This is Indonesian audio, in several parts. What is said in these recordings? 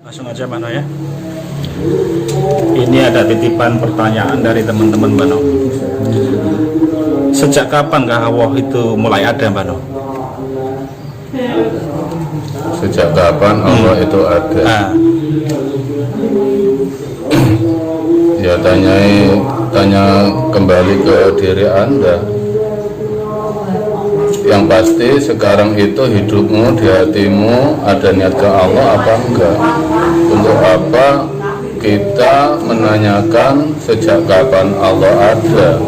Langsung aja Mano ya. Ini ada titipan pertanyaan dari teman-teman Mano. Sejak kapan Allah itu mulai ada Mano? Sejak kapan Allah itu ada? Ya tanya kembali ke diri Anda. Yang pasti sekarang itu hidupmu, di hatimu ada niat ke Allah apa enggak? Untuk apa kita menanyakan sejak kapan Allah ada?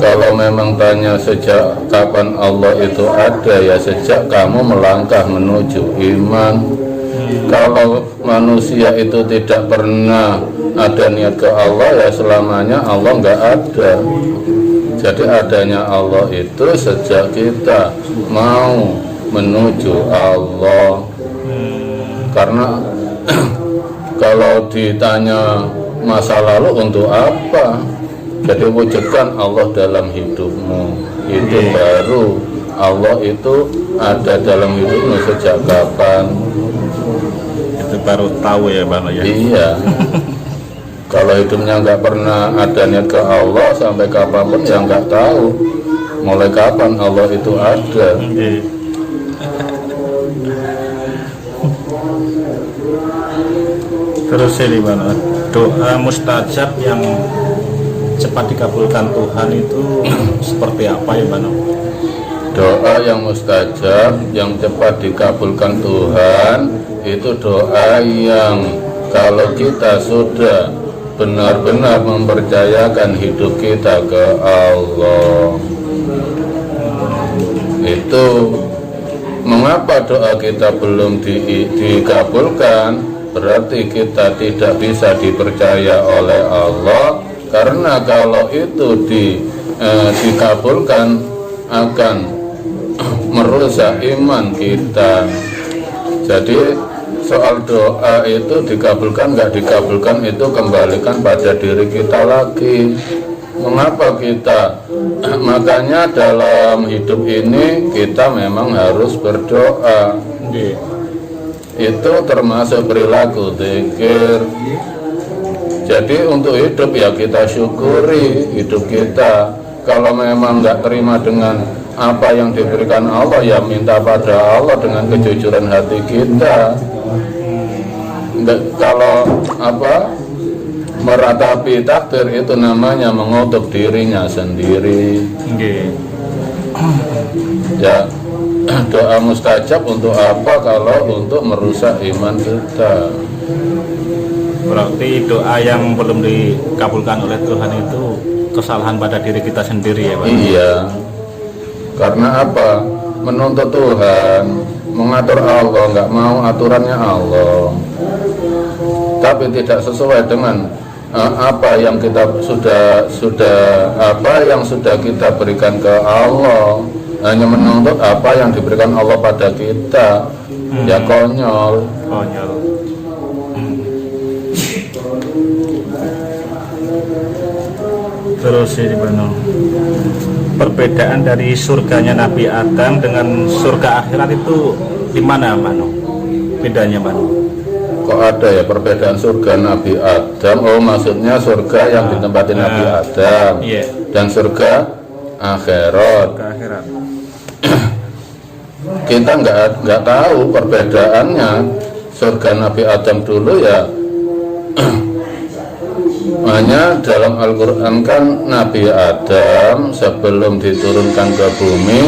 Kalau memang tanya sejak kapan Allah itu ada, ya sejak kamu melangkah menuju iman. Kalau manusia itu tidak pernah ada niat ke Allah, ya selamanya Allah nggak ada. Jadi adanya Allah itu sejak kita mau menuju Allah. Karena kalau ditanya masa lalu untuk apa? Jadi wujudkan Allah dalam hidupmu. Itu baru Allah itu ada dalam hidupmu sejak kapan. Itu baru tahu ya Bang ya. Iya. Kalau hidupnya nggak pernah ada niat ke Allah sampai kapanpun ya nggak tahu mulai kapan Allah itu ada. Terus ini Bang, doa mustajab yang cepat dikabulkan Tuhan itu seperti apa ya Bang? Doa yang mustajab yang cepat dikabulkan Tuhan itu doa yang kalau kita sudah benar-benar mempercayakan hidup kita ke Allah. Itu mengapa doa kita belum dikabulkan? Berarti kita tidak bisa dipercaya oleh Allah. Karena kalau itu dikabulkan akan merusak iman kita. Jadi soal doa itu dikabulkan nggak dikabulkan itu kembalikan pada diri kita lagi. Mengapa kita? Makanya dalam hidup ini kita memang harus berdoa. Itu termasuk perilaku zikir. Jadi untuk hidup ya kita syukuri hidup kita. Kalau memang nggak terima dengan apa yang diberikan Allah, ya minta pada Allah dengan kejujuran hati kita. Kalau meratapi takdir itu namanya mengutuk dirinya sendiri. Ya doa mustajab untuk apa kalau untuk merusak iman kita? Berarti doa yang belum dikabulkan oleh Tuhan itu kesalahan pada diri kita sendiri ya Pak? Iya. Karena apa? Menuntut Tuhan, mengatur Allah, nggak mau aturannya Allah. Tapi tidak sesuai dengan apa yang kita sudah kita berikan ke Allah. Hanya menuntut apa yang diberikan Allah pada kita. Ya konyol. Terus ini Bano, perbedaan dari surganya Nabi Adam dengan surga akhirat itu di mana Bano? Bedanya Bano? Kok ada ya perbedaan surga Nabi Adam? Oh maksudnya surga yang ditempati Nabi Adam dan surga akhirat. Kita nggak tahu perbedaannya. Surga Nabi Adam dulu ya. Hanya dalam Al-Quran kan Nabi Adam sebelum diturunkan ke bumi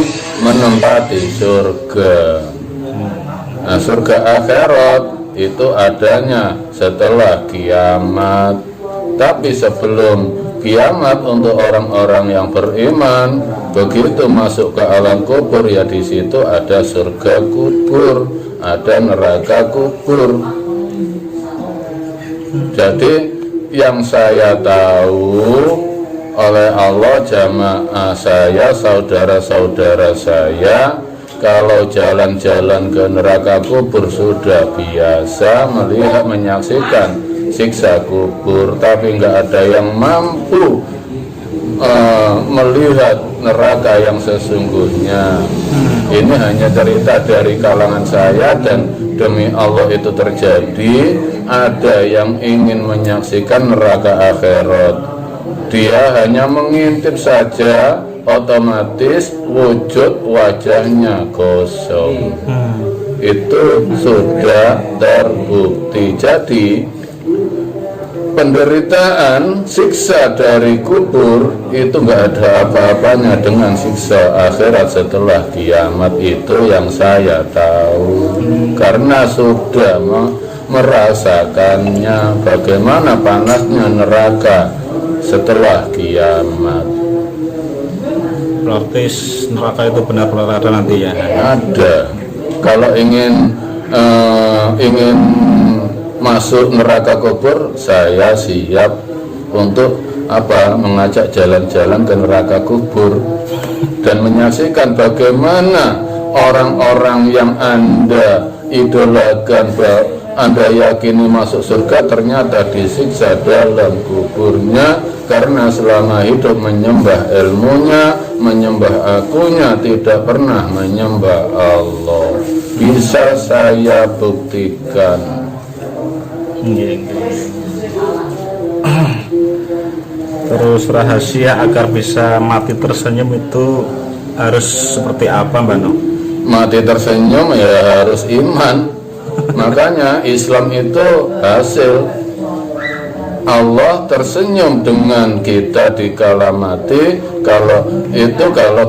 menempati surga. Nah surga akhirat itu adanya setelah kiamat. Tapi sebelum kiamat untuk orang-orang yang beriman, begitu masuk ke alam kubur ya di situ ada surga kubur, ada neraka kubur. Jadi yang saya tahu oleh Allah jamaah saya, saudara-saudara saya, kalau jalan-jalan ke neraka kubur sudah biasa melihat menyaksikan siksa kubur, tapi nggak ada yang mampu melihat neraka yang sesungguhnya. Ini hanya cerita dari kalangan saya, dan demi Allah itu terjadi. Ada yang ingin menyaksikan neraka akhirat, dia hanya mengintip saja, otomatis wujud wajahnya kosong. Itu sudah terbukti. Jadi penderitaan siksa dari kubur itu nggak ada apa-apanya dengan siksa akhirat setelah kiamat. Itu yang saya tahu, karena sudah merasakannya bagaimana panasnya neraka setelah kiamat. Berarti neraka itu benar-benar ada nanti ya? Ada. Kalau ingin masuk neraka kubur, saya siap untuk mengajak jalan-jalan ke neraka kubur dan menyaksikan bagaimana orang-orang yang Anda idolakan, Anda yakini masuk surga, ternyata disiksa dalam kuburnya karena selama hidup menyembah ilmunya, menyembah akunya, tidak pernah menyembah Allah. Bisa saya buktikan. Terus rahasia agar bisa mati tersenyum itu harus seperti apa, Mbak No? Mati tersenyum ya harus iman. Makanya Islam itu hasil. Allah tersenyum dengan kita dikala mati. Kalau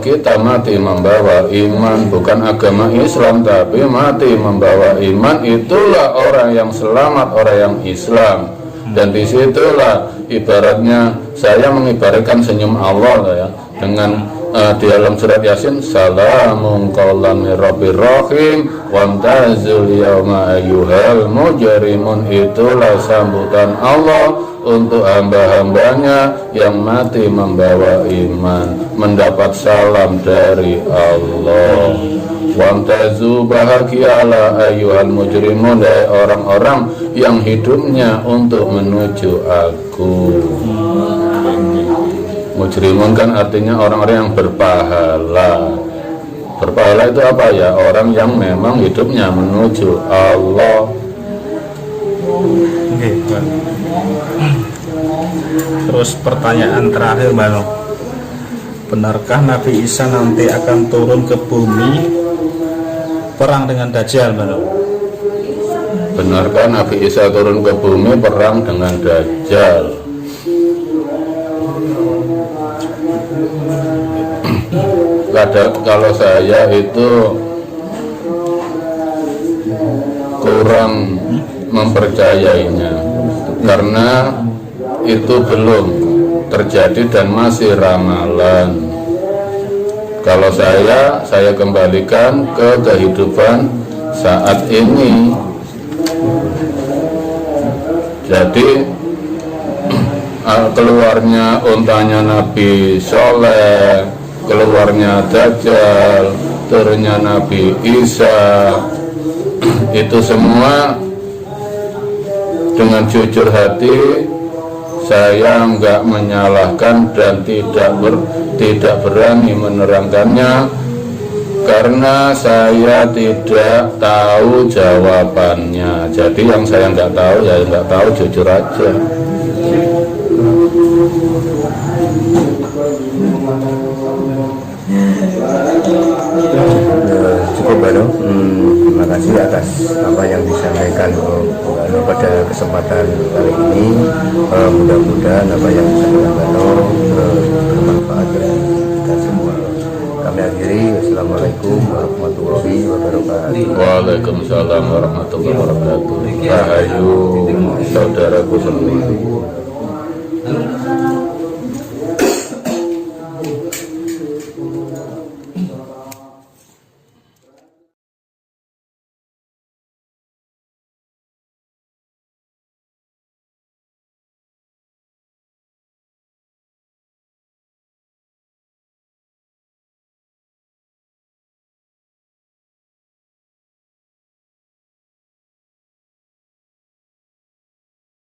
kita mati membawa iman, bukan agama Islam tapi mati membawa iman, itulah orang yang selamat, orang yang Islam. Dan disitulah ibaratnya saya mengibaratkan senyum Allah ya, dengan di dalam surat Yasin, salamun qaulan mir rabbir rahim wamtazul yauma ayyuhal mujrimun. Itulah sambutan Allah untuk hamba-hambanya yang mati membawa iman, mendapat salam dari Allah. Wamtazu, bahagialah ayyuhal mujrimun, dari orang-orang yang hidupnya untuk menuju aku. Mujrimun kan artinya orang-orang yang berpahala. Berpahala itu apa ya? Orang yang memang hidupnya menuju Allah. Terus pertanyaan terakhir, Mbak No, benarkah Nabi Isa nanti akan turun ke bumi perang dengan Dajjal, Mbak No? Benarkah Nabi Isa turun ke bumi perang dengan Dajjal? Kalau saya itu kurang mempercayainya, karena itu belum terjadi dan masih ramalan. Kalau saya kembalikan ke kehidupan saat ini. Jadi keluarnya untanya Nabi Soleh, keluarnya Dajjal, turunnya Nabi Isa, itu semua dengan jujur hati saya enggak menyalahkan dan tidak berani menerangkannya, karena saya tidak tahu jawabannya. Jadi yang saya enggak tahu ya enggak tahu, jujur aja. Cukup Bano, terima kasih atas apa yang disampaikan Bano pada kesempatan kali ini. Mudah-mudahan apa yang disampaikan Bano bermanfaat bagi kita semua. Kami akhiri, wassalamualaikum warahmatullahi wabarakatuh. Waalaikumsalam warahmatullahi wabarakatuh. Rahayu saudaraku semua.